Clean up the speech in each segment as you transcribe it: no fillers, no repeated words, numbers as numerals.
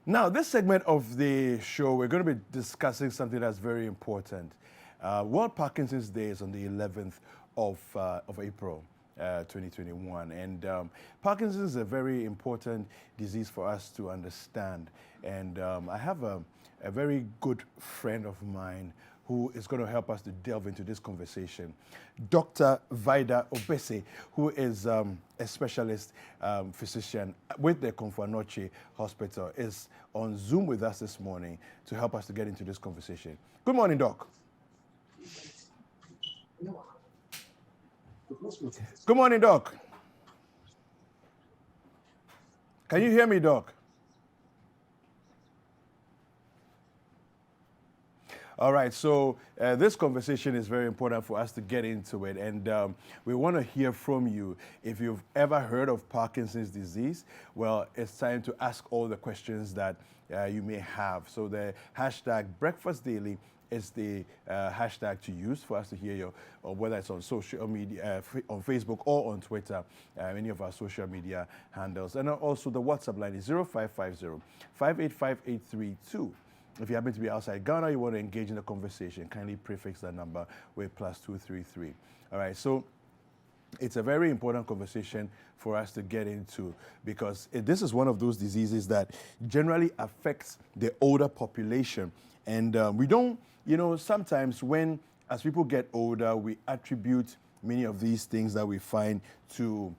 Now, this segment of the show, we're going to be discussing something that's very important. World Parkinson's Day is on the 11th of April, 2021. And Parkinson's is a very important disease for us to understand. And I have a very good friend of mine who is going to help us to delve into this conversation. Dr. Vida Obese, who is a specialist physician with the Confanoche Hospital, is on Zoom with us this morning to help us to get into this conversation. Good morning, Doc. Good morning, Doc. Can you hear me, Doc? All right, so this conversation is very important for us to get into it, and we want to hear from you. If you've ever heard of Parkinson's disease, well, it's time to ask all the questions that you may have. So the hashtag Breakfast Daily is the hashtag to use for us to hear you, or whether it's on social media, on Facebook or on Twitter, any of our social media handles. And also the WhatsApp line is 0550 585 832. If you happen to be outside Ghana, you want to engage in the conversation, kindly prefix that number with +233. All right, so it's a very important conversation for us to get into because this is one of those diseases that generally affects the older population. And we don't, sometimes as people get older, we attribute many of these things that we find to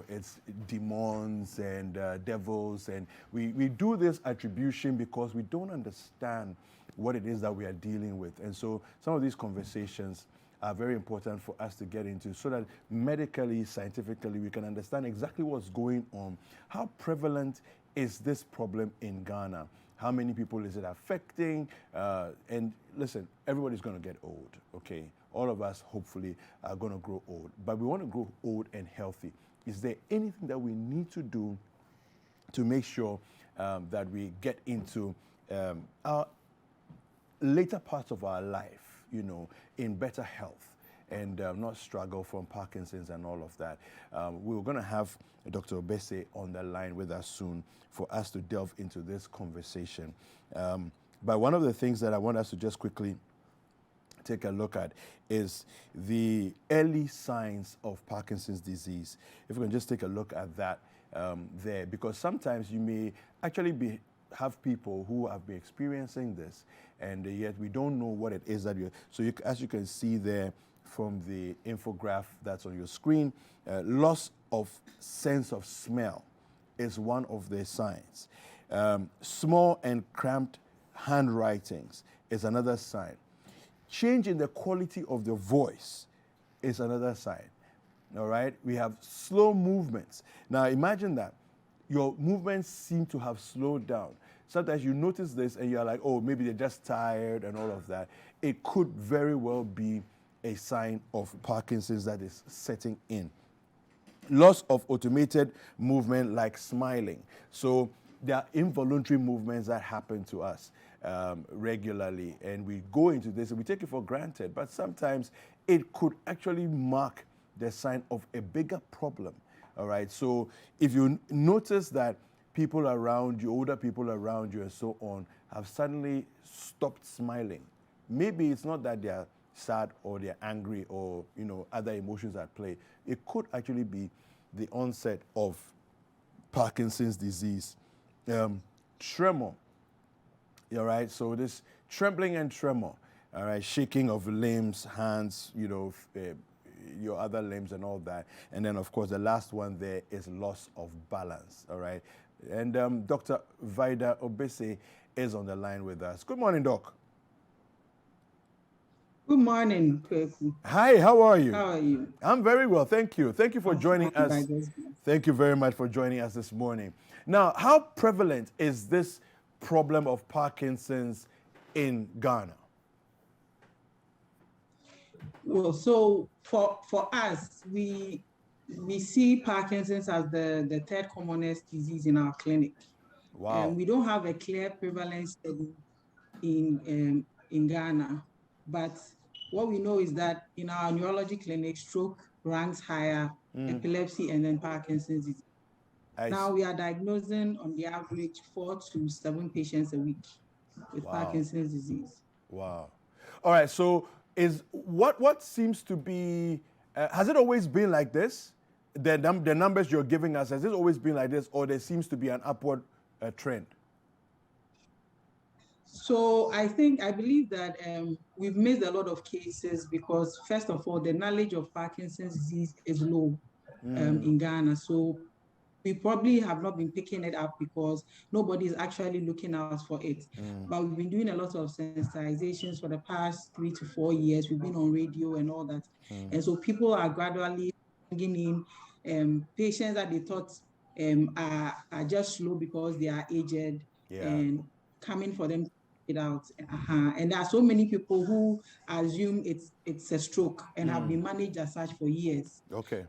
it's demons and devils, and we do this attribution because we don't understand what it is that we are dealing with. And so some of these conversations are very important for us to get into so that medically, scientifically, we can understand exactly what's going on. How prevalent is this problem in Ghana? How many people is it affecting? And listen, everybody's going to get old, okay? All of us, hopefully, are going to grow old. But we want to grow old and healthy. Is there anything that we need to do to make sure that we get into our later parts of our life, in better health and not struggle from Parkinson's and all of that? We're going to have Dr. Obese on the line with us soon for us to delve into this conversation. But one of the things that I want us to just quickly take a look at is the early signs of Parkinson's disease. If we can just take a look at that there, because sometimes you may actually have people who have been experiencing this, and yet we don't know what it is that so as you can see there from the infograph that's on your screen, loss of sense of smell is one of the signs. Small and cramped handwritings is another sign. Change in the quality of the voice is another sign. All right? We have slow movements. Now imagine that. Your movements seem to have slowed down. Sometimes you notice this and you're like, oh, maybe they're just tired and all of that. It could very well be a sign of Parkinson's that is setting in. Loss of automated movement like smiling. So there are involuntary movements that happen to us regularly, and we go into this and we take it for granted, but sometimes it could actually mark the sign of a bigger problem. All right, so if you notice that people around you, older people around you and so on, have suddenly stopped smiling, maybe it's not that they're sad or they're angry or other emotions at play. It could actually be the onset of Parkinson's disease. Tremor. All right, so this trembling and tremor, all right, shaking of limbs, hands, your other limbs and all that. And then, of course, the last one there is loss of balance, all right? And Dr. Vida Obese is on the line with us. Good morning, Doc. Good morning, Kweku. Hi, how are you? How are you? I'm very well, thank you. Thank you for joining us. Thank you very much for joining us this morning. Now, how prevalent is this problem of Parkinson's in Ghana? Well, so for us, we see Parkinson's as the third commonest disease in our clinic. Wow. We don't have a clear prevalence study in Ghana, but what we know is that in our neurology clinic, stroke ranks higher, epilepsy, and then Parkinson's disease. Now we are diagnosing on the average 4 to 7 patients a week with Parkinson's disease. Wow. All right. So is what seems to be, has it always been like this? The numbers you're giving us, has it always been like this, or there seems to be an upward trend? So I believe that we've missed a lot of cases because, first of all, the knowledge of Parkinson's disease is low in Ghana. So we probably have not been picking it up because nobody is actually looking out for it. But we've been doing a lot of sensitizations for the past 3 to 4 years. We've been on radio and all that. And so people are gradually bringing in patients that they thought are just slow because they are aged and coming for them to it out. And there are so many people who assume it's a stroke and have been managed as such for years.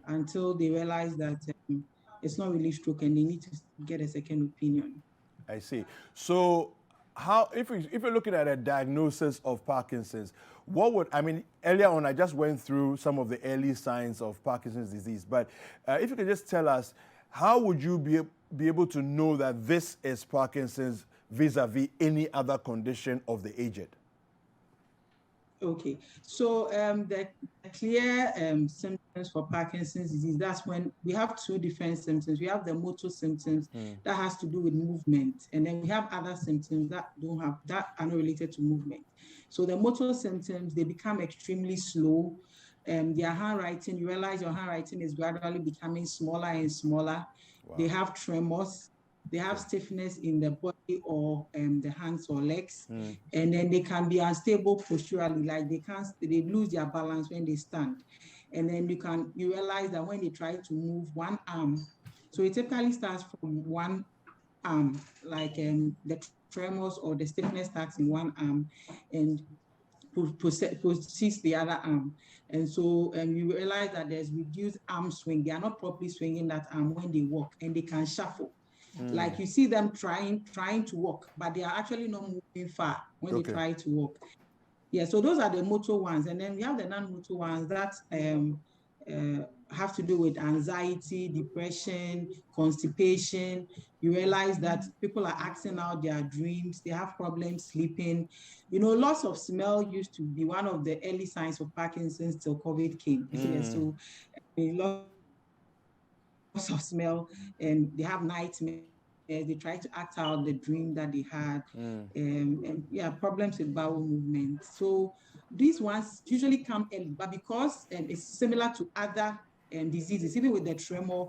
Until they realize that it's not really stroke and they need to get a second opinion. I see. So how, if you're looking at a diagnosis of Parkinson's, what would, I mean, earlier on I just went through some of the early signs of Parkinson's disease, but if you could just tell us, how would you be able to know that this is Parkinson's vis-a-vis any other condition of the aged? Okay, so the clear symptoms for Parkinson's disease, that's when we have two different symptoms. We have the motor symptoms that has to do with movement, and then we have other symptoms that are not related to movement. So the motor symptoms, they become extremely slow. Their handwriting, you realize your handwriting is gradually becoming smaller and smaller. Wow. They have tremors. They have stiffness in the body or the hands or legs, and then they can be unstable posturally, like they lose their balance when they stand. And then you realize that when they try to move one arm, so it typically starts from one arm, like the tremors or the stiffness starts in one arm and proceeds the other arm. And so you realize that there's reduced arm swing. They are not properly swinging that arm when they walk, and they can shuffle. Like you see them trying to walk, but they are actually not moving far when they try to walk. Yeah, so those are the motor ones. And then we have the non-motor ones that have to do with anxiety, depression, constipation. You realize that people are acting out their dreams. They have problems sleeping. You know, loss of smell used to be one of the early signs of Parkinson's till COVID came. So loss of smell, and they have nightmares. They try to act out the dream that they had, and problems with bowel movement. So these ones usually come early, but because it's similar to other diseases, even with the tremor,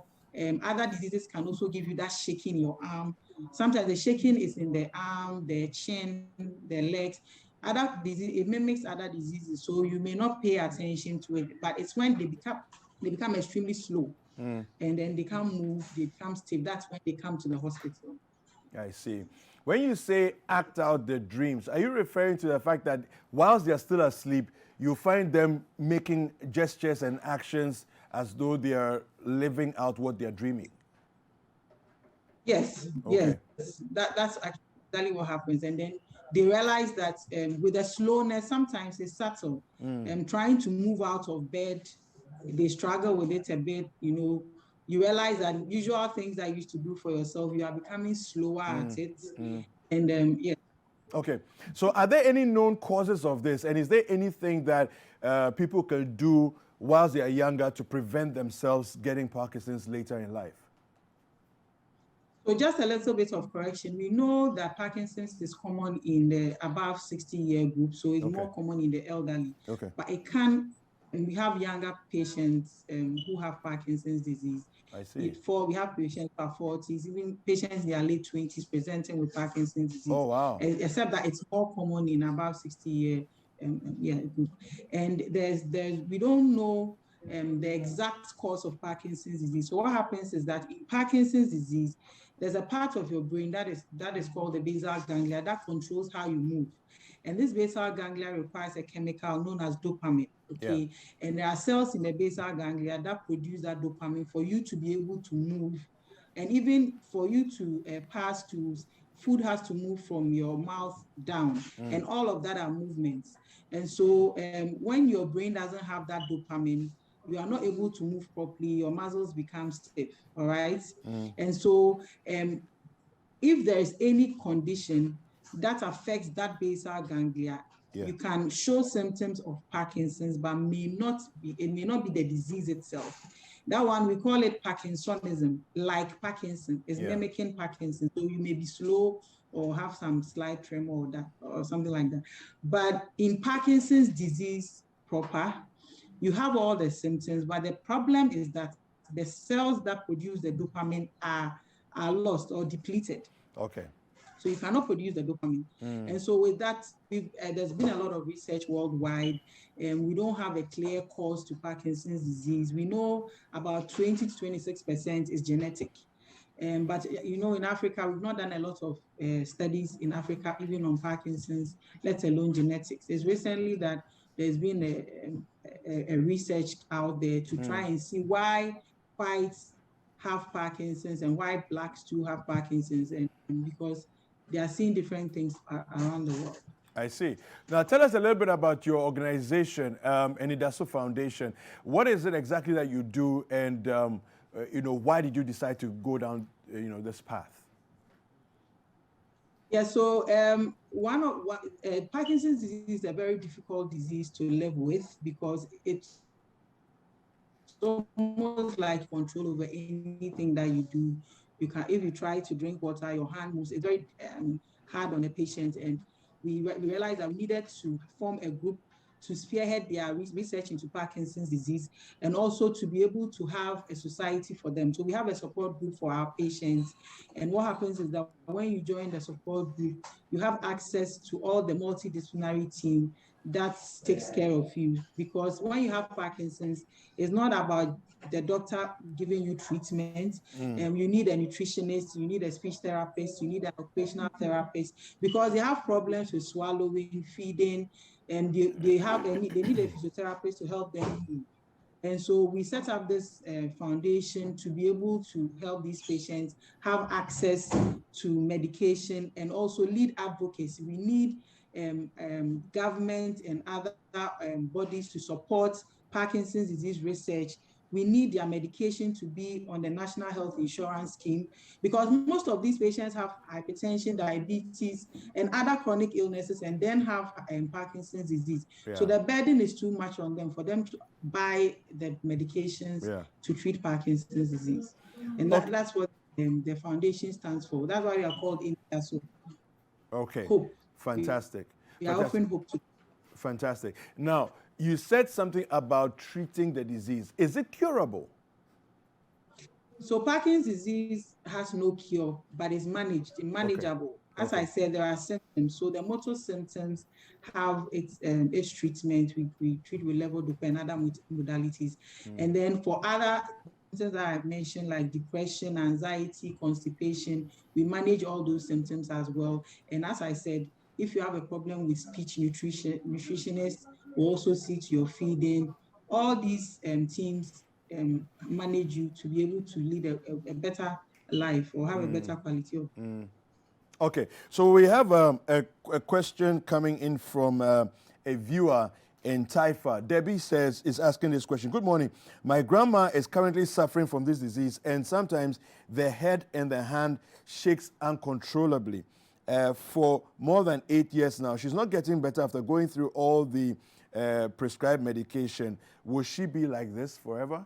other diseases can also give you that shaking in your arm. Sometimes the shaking is in the arm, the chin, the legs. Other disease, it mimics other diseases, so you may not pay attention to it, but it's when they become extremely slow. And then they can't move, they become stiff. That's when they come to the hospital. I see. When you say act out the dreams, are you referring to the fact that whilst they're still asleep, you find them making gestures and actions as though they are living out what they're dreaming? Yes, yes. That's actually what happens. And then they realize that with the slowness, sometimes it's subtle. Trying to move out of bed, they struggle with it a bit. You know, you realize that usual things that you used to do for yourself, you are becoming slower at it. And yeah. Okay, so are there any known causes of this? And is there anything that people can do whilst they are younger to prevent themselves getting Parkinson's later in life? So just a little bit of correction. We know that Parkinson's is common in the above 60-year group, so it's more common in the elderly. But it can, and we have younger patients who have Parkinson's disease. I see. We have patients in their 40s, even patients in their late 20s presenting with Parkinson's disease. Oh, wow. Except that it's more common in above 60-year group. And we don't know the exact cause of Parkinson's disease. So what happens is that in Parkinson's disease, there's a part of your brain that is called the basal ganglia that controls how you move. And this basal ganglia requires a chemical known as dopamine, And there are cells in the basal ganglia that produce that dopamine for you to be able to move. And even for you to pass tools, food has to move from your mouth down. And all of that are movements. And so when your brain doesn't have that dopamine, you are not able to move properly, your muscles become stiff, all right? And so if there is any condition that affects that basal ganglia, you can show symptoms of Parkinson's, but it may not be the disease itself. That one, we call it Parkinsonism, like Parkinson, is mimicking Parkinson. So you may be slow or have some slight tremor or that, or something like that. But in Parkinson's disease proper, you have all the symptoms, but the problem is that the cells that produce the dopamine are lost or depleted. Okay. So you cannot produce the dopamine. And so with that, there's been a lot of research worldwide, and we don't have a clear cause to Parkinson's disease. We know about 20 to 26% is genetic. But in Africa, we've not done a lot of studies in Africa, even on Parkinson's, let alone genetics. It's recently that there's been a research out there to try and see why whites have Parkinson's and why blacks too have Parkinson's, and because they are seeing different things around the world. I see. Now, tell us a little bit about your organization, Enidaso Foundation. What is it exactly that you do, and why did you decide to go down, this path? Yeah. So Parkinson's disease is a very difficult disease to live with because it's almost like control over anything that you do. If you try to drink water, your hand moves. It's very hard on the patient, and we realized that we needed to form a group to spearhead their research into Parkinson's disease, and also to be able to have a society for them. So we have a support group for our patients. And what happens is that when you join the support group, you have access to all the multidisciplinary team that takes care of you. Because when you have Parkinson's, it's not about the doctor giving you treatment. You need a nutritionist, you need a speech therapist, you need an occupational therapist, because they have problems with swallowing, feeding, and they need a physiotherapist to help them heal. And so we set up this foundation to be able to help these patients have access to medication and also lead advocacy. We need government and other bodies to support Parkinson's disease research. We need their medication to be on the National Health Insurance Scheme, because most of these patients have hypertension, diabetes, and other chronic illnesses, and then have Parkinson's disease. Yeah. So the burden is too much on them for them to buy the medications to treat Parkinson's disease. And that's what the foundation stands for. That's why we are called Enidaso. Okay. Hope. Fantastic. We are offering hope to. Fantastic. Now, you said something about treating the disease. Is it curable? So Parkinson's disease has no cure, but is manageable. Okay. As I said, there are symptoms. So the motor symptoms have its treatment. We treat with levodopa and other modalities. And then for other symptoms that I've mentioned, like depression, anxiety, constipation, we manage all those symptoms as well. And as I said, if you have a problem with speech, nutritionists will also see to your feeding. All these teams manage you to be able to lead a better life or have a better quality of life. Okay, so we have a question coming in from a viewer in Taifa. Debbie is asking this question. Good morning. My grandma is currently suffering from this disease, and sometimes the head and the hand shakes uncontrollably. For more than 8 years now. She's not getting better after going through all the prescribed medication. Will she be like this forever?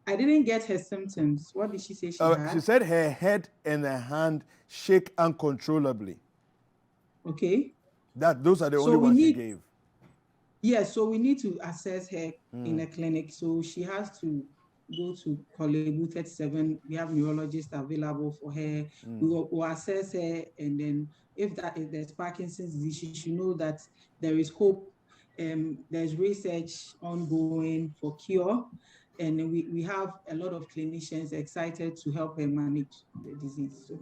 I didn't get her symptoms. What did she say she had? She said her head and her hand shake uncontrollably. Okay. Those are the only ones she gave. Yes, so we need to assess her in a clinic. So she has to go to Curable 37. We have neurologists available for her. We will assess her, and then if there's Parkinson's disease, she should know that there is hope. There's research ongoing for cure, and we have a lot of clinicians excited to help her manage the disease. So.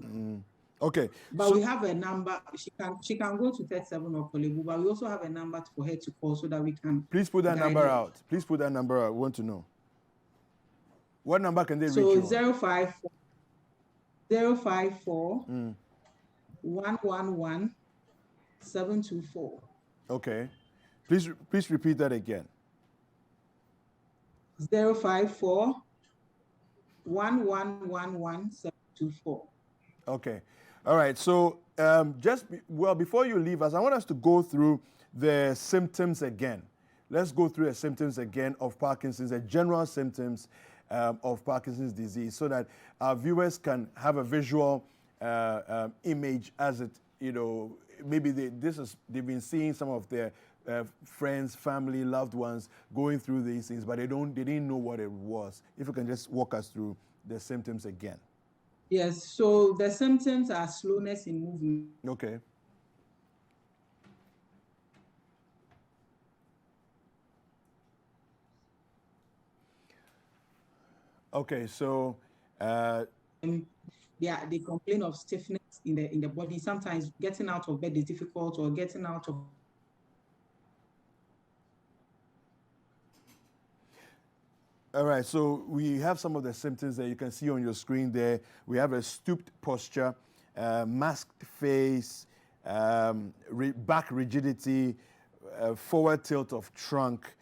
Okay. But we have a number. She can go to 37 or Curable, but we also have a number for her to call so that we can. Please put that number out. Please put that number out. We want to know. What number can they reach you on? 054 111 724. Okay. Please repeat that again. 054 1111 724. Okay. All right. So before you leave us, I want us to go through the symptoms again. Let's go through the symptoms again of Parkinson's, the general symptoms of Parkinson's disease, so that our viewers can have a visual image as it, maybe they've been seeing some of their friends, family, loved ones going through these things, but they didn't know what it was. If you can just walk us through the symptoms again. Yes, so the symptoms are slowness in movement. Okay. Okay, so they complain of stiffness in the body. Sometimes getting out of bed is difficult, or getting out of. All right, so we have some of the symptoms that you can see on your screen there. We have a stooped posture, masked face, back rigidity, forward tilt of trunk,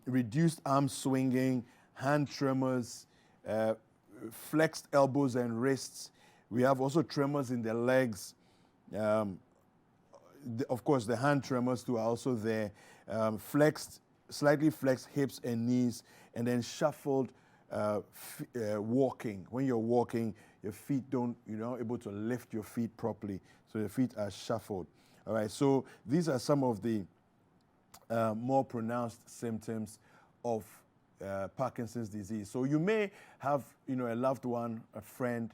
reduced arm swinging, hand tremors, flexed elbows and wrists. We have also tremors in the legs. Of course, the hand tremors too are also there. Slightly flexed hips and knees, and then shuffled walking. When you're walking, your feet you're not able to lift your feet properly, so your feet are shuffled. All right, so these are some of the more pronounced symptoms of Parkinson's disease. So you may have, a loved one, a friend,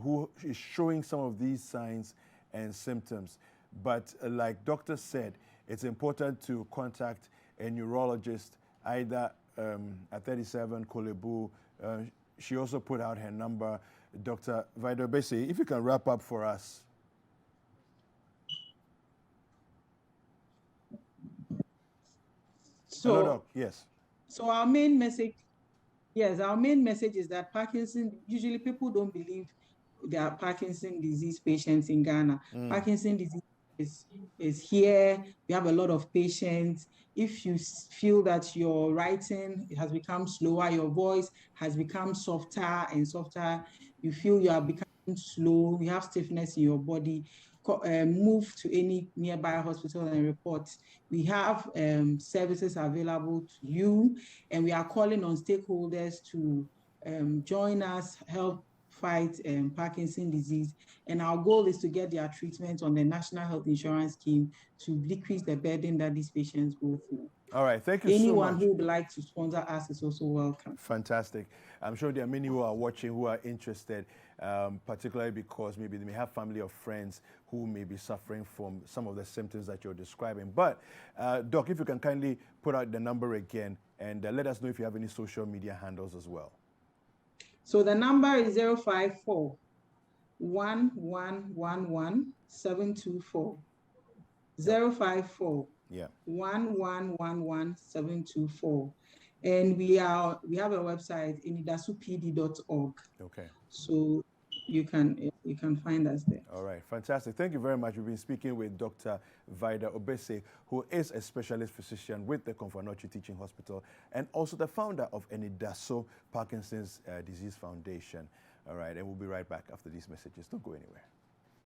who is showing some of these signs and symptoms. But like doctor said, it's important to contact a neurologist, either at 37 Curable. She also put out her number. Dr. Vida Obese, if you can wrap up for us. So, hello, Doc. Yes. So our main message is that usually people don't believe there are Parkinson's disease patients in Ghana. Parkinson's disease is here. We have a lot of patients. If you feel that your writing has become slower, your voice has become softer and softer, you feel you are becoming slow, you have stiffness in your body, move to any nearby hospital and report. We have services available to you, and we are calling on stakeholders to join us, help fight Parkinson's disease. And our goal is to get their treatment on the National Health Insurance Scheme to decrease the burden that these patients go through. All right, thank you so much. Anyone who would like to sponsor us is also welcome. Fantastic. I'm sure there are many who are watching who are interested, particularly because maybe they may have family or friends who may be suffering from some of the symptoms that you're describing. But, Doc, if you can kindly put out the number again and let us know if you have any social media handles as well. So the number is 054 1111 724. 054 1111 724. And we have a website, inidasupd.org. Okay. So you can find us there. All right, fantastic. Thank you very much. We've been speaking with Dr. Vida Obese, who is a specialist physician with the Komfo-Anokye Teaching Hospital and also the founder of Enidaso Parkinson's Disease Foundation. All right, and we'll be right back after these messages. Don't go anywhere.